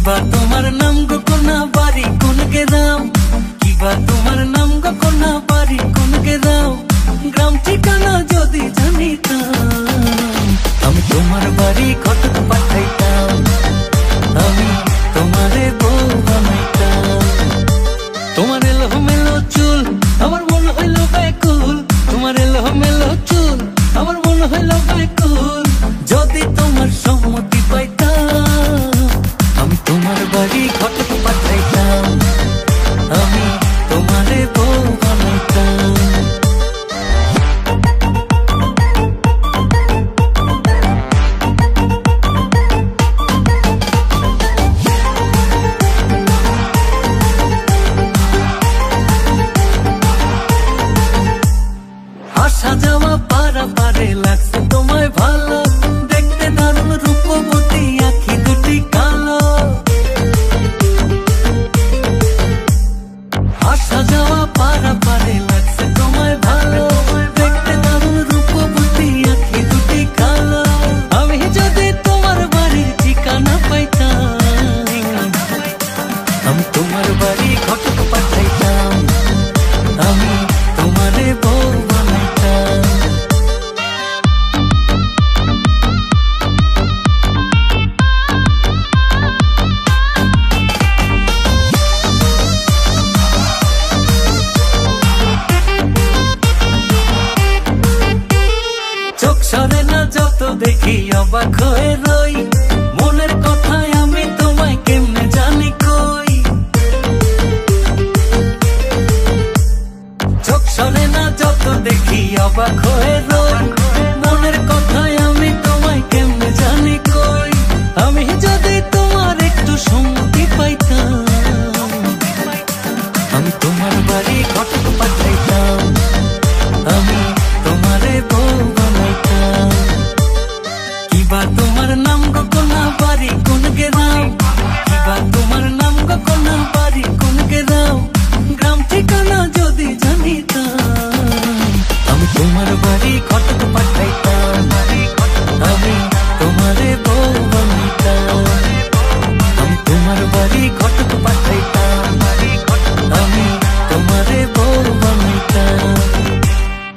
কিবা তোমার নাম গো কোনা বাড়ি কোন গ্রাম, কিবা তোমার নাম গো কোনা বাড়ি কোন গ্রাম, গ্রাম ঠিকানা যদি জানিতাম আমি তোমার বাড়ি ঘটক পাঠাইতাম, আমি তোমারে বউ বানাইতাম। তোমার এলোমেলো চুল আমার মন হইল ব্যাকুল, তোমার এলোমেলো চুল আমার মন হইল ব্যাকুল, যদি তোমার সম্মতি পাইতাম আমি তোমার বাড়ি ঘটক পাঠাইতাম, আমি তোমারে বউ বানাইতাম। আসা যাওয়া পারা পারে লাগছে তোমায় ভালো, দেখতে দারুণ রূপবতী আখি দুটি কালো। আসা যাওয়া পারা পারে লাগছে তোমায় ভালো, দেখতে দারুণ রূপবতী আখি দুটি কালো। আমি যদি তোমার বাড়ির ঠিকানা পাইতাম আমি তোমার বাড়ি ঘটক পাঠাইতাম, আমি তোমারে বউ বানাইতাম। চোখ সরে না যত দেখি অবাক হয়ে